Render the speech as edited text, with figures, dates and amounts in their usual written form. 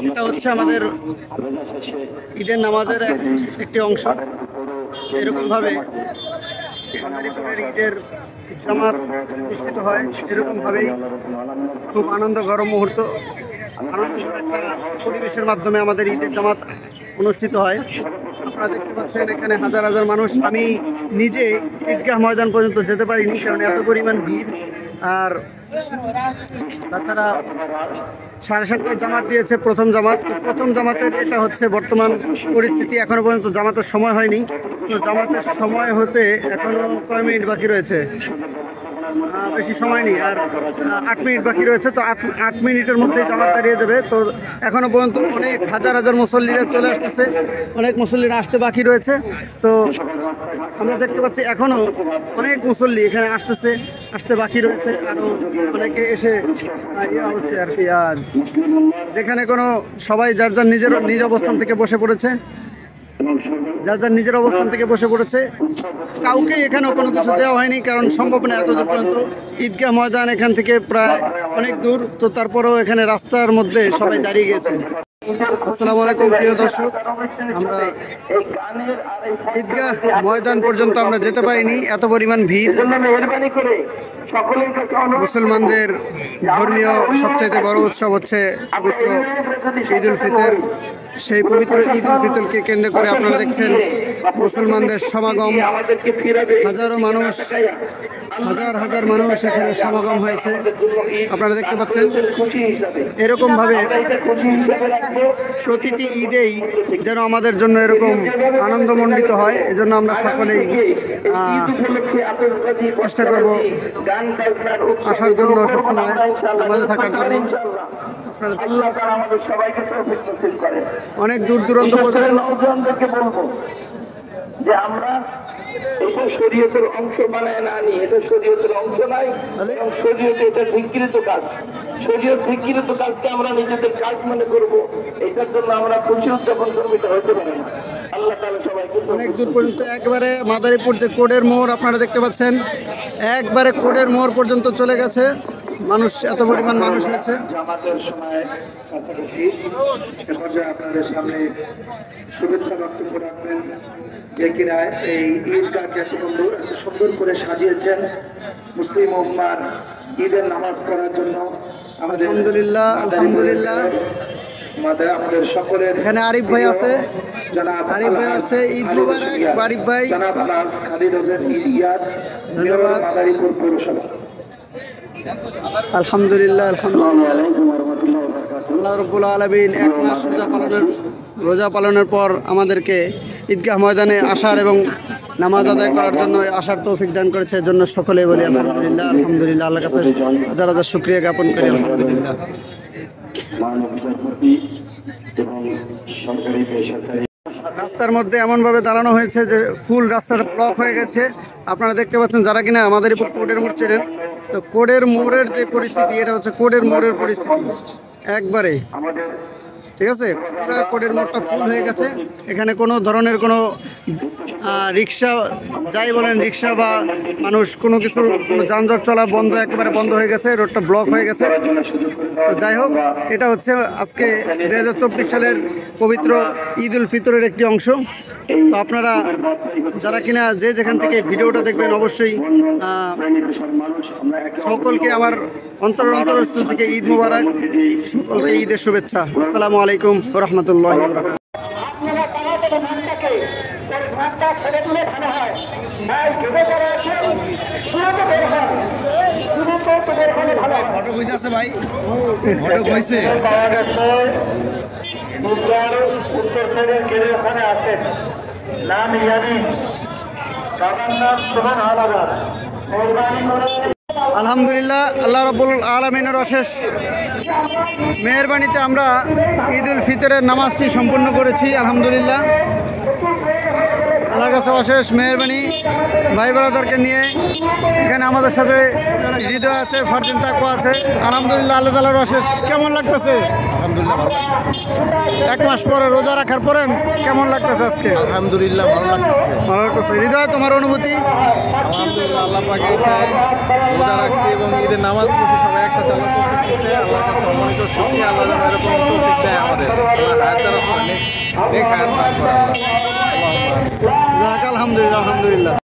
এটা হচ্ছে আমাদের ঈদের নামাজের একটি অংশ। এরকমভাবে মাদারীপুরের ঈদের জামাত অনুষ্ঠিত হয়। এরকমভাবেই খুব আনন্দঘর মুহূর্ত, আনন্দঘর একটা পরিবেশের মাধ্যমে আমাদের ঈদের জামাত অনুষ্ঠিত হয়। আপনারা দেখতে পাচ্ছেন এখানে হাজার হাজার মানুষ। আমি নিজে ঈদগাহ ময়দান পর্যন্ত যেতে পারিনি, কারণ এত পরিমাণ ভিড়। আর তাছাড়া 7:30টায় জামাত দিয়েছে, প্রথম জামাত। তো প্রথম জামাতের এটা হচ্ছে বর্তমান পরিস্থিতি। এখনও পর্যন্ত জামাতের সময় হয়নি। তো জামাতের সময় হতে এখনও কয় মিনিট বাকি রয়েছে, বেশি সময় নেই, আর 8 মিনিট বাকি রয়েছে। তো 8 মিনিটের মধ্যেই জামাত দাঁড়িয়ে যাবে। তো এখনও পর্যন্ত অনেক হাজার হাজার মুসল্লিরা চলে আসতেছে, অনেক মুসল্লিরা আসতে বাকি রয়েছে। তো আমরা দেখতে পাচ্ছি এখনও অনেক মুসল্লি এখানে আসতে বাকি রয়েছে। আরও অনেকে এসে হচ্ছে আর কি, যেখানে কোনো সবাই যার যার নিজ অবস্থান থেকে বসে পড়েছে, নিজের অবস্থান থেকে বসে পড়েছে। কাউকে এখানেও কোনো কিছু দেওয়া হয়নি, কারণ সম্ভব না এত দূর পর্যন্ত। ঈদগাহ ময়দান এখান থেকে প্রায় অনেক দূর। তো তারপরেও এখানে রাস্তার মধ্যে সবাই দাঁড়িয়ে গেছে। আসসালামু আলাইকুম প্রিয় দর্শক, আমরা ঈদগাহ ময়দান পর্যন্ত আমরা যেতে পারিনি, এত পরিমাণ ভিড়। মুসলমানদের ধর্মীয় সবচাইতে বড় উৎসব হচ্ছে পবিত্র ঈদ উল ফিতর। সেই পবিত্র ঈদ উল ফিতরকে কেন্দ্র করে আপনারা দেখছেন মুসলমানদের সমাগম। হাজার হাজার মানুষ এখানে সমাগম হয়েছে, আপনারা দেখতে পাচ্ছেন। এরকমভাবে প্রতিটি ঈদেই যেন আমাদের জন্য এরকম আনন্দমণ্ডিত হয়, এজন্য আমরা সকলেই চেষ্টা করব আসার জন্য, সবসময় আমাদের থাকার জন্য। অনেক দূর দূরান্ত পর্যন্ত যে আমরা এটা শরীয়তের অংশ বানায় না আনি, এটা শরীয়তের অংশ নাই, এবং শরীয়তে এটা ধিক্কৃত কাজ। শরীয়ত ধিক্কৃত কাজকে আমরা নিজেদের কাজ মনে করবো, এটার জন্য আমরা খুশি উদযাপন করবো, এটা হতে পারে না। আল্লাহ তাআলা সবাইকে অনেক দূর পর্যন্ত, একবারে মাদারীপুর যে কোডের মোড় আপনারা দেখতে পাচ্ছেন, একবারে কোডের মোড় পর্যন্ত চলে গেছে মানুষ, এত পরিমাণ মানুষ হয়েছে। জামাতের সময় কাছাকাছি এ পর্যায়ে আপনাদের সামনে শুভেচ্ছা বক্তব্য রাখবেন যে কিনা এই ঈদগাহকে এত সুন্দর করে সাজিয়েছেন মুসলিম উম্মার ঈদের নামাজ পড়ার জন্য। আলহামদুলিল্লাহ, আলহামদুলিল্লাহ। আমাদের সকলের এখানে আরিফ ভাই আছে, আরিফ ভাই আসছে। ঈদ মুবারক আরিফ ভাই, ধন্যবাদ। মাদারীপুর পৌরসভা। আলহামদুলিল্লাহ, আলহামদুলিল্লাহ। আল্লাহ রাব্বুল আলামিন 1 মাস রোজা পালনের পর আমাদেরকে ঈদগাহ ময়দানে আসার এবং নামাজ আদায় করার জন্য আসার তৌফিক দান করেছে। এর জন্য সকলেই বলি আলহামদুলিল্লাহ, আলহামদুলিল্লাহ। আল্লাহর কাছে হাজার হাজার শুকরিয়া জ্ঞাপন করি, আলহামদুলিল্লাহ। রাস্তার মধ্যে এমনভাবে দাঁড়ানো হয়েছে যে ফুল রাস্তাটা ব্লক হয়ে গেছে। আপনারা দেখতে পাচ্ছেন, যারা কিনা মাদারীপুর কোডের মোড় চেনেন, তো কোডের মোড়ের যে পরিস্থিতি, এটা হচ্ছে কোডের মোড়ের পরিস্থিতি একবারে, ঠিক আছে। পুরো কোডের মোড়টা ফুল হয়ে গেছে। এখানে কোনো ধরনের কোনো রিক্সা, যাই বলেন রিক্সা বা মানুষ, কোনো কিছুর কোনো যানজট চলা বন্ধ, একেবারে বন্ধ হয়ে গেছে, রোডটা ব্লক হয়ে গেছে। তো যাই হোক, এটা হচ্ছে আজকে 2024 সালের পবিত্র ঈদ উল ফিতরের একটি অংশ। তো আপনারা যারা কিনা যেখান থেকে ভিডিওটা দেখবেন, অবশ্যই সকলকে আমার অন্তরস্থল থেকে ঈদ মুবারক, সকলকে ঈদের শুভেচ্ছা। আসসালামু আলাইকুম ওয়া রাহমাতুল্লাহি ওয়া বারাকাতুহু। উত্তর সাইডের গেলে ওখানে আসেন, নাম ইয়ামিন, বাবার নাম সোহান আলাদা। আলহামদুলিল্লাহ, আল্লাহ রাব্বুল আলামিনের অশেষ মেহেরবানিতে আমরা ঈদ উল ফিতরের নামাজটি সম্পন্ন করেছি। আলহামদুলিল্লাহ, আল্লাহর কাছে অশেষ মেহেরবানি। ভাই ব্রাদারকে নিয়ে এখানে আমাদের সাথে হৃদয় আছে, ফারদিন তাকওয়া আছে। আলহামদুলিল্লাহ, আল্লাহ তাআলার অশেষ। কেমন লাগতেছে? আলহামদুলিল্লাহ, ভালো লাগতেছে। 1 মাস পরে রোজা রাখার পরে কেমন লাগতেছে আজকে? আলহামদুলিল্লাহ, ভালো লাগতেছে। ভালো লাগতেছে। হৃদয়, তোমার অনুভূতি? আলহামদুলিল্লাহ, আল্লাহ পাকের ইচ্ছায় রোজা রাখছি এবং ঈদের নামাজ পড়ছি সবাই একসাথে। আল্লাহ তৌফিক দিয়েছে, আল্লাহর কাছে অগণিত শুকরিয়া। আল্লাহ যেন এরকম তৌফিক দেয়। নেক হায়াত দান করে আল্লাহ। আল্লাহুম্মা আমিন। যাক, আলহামদুলিল্লাহ, আলহামদুলিল্লাহ।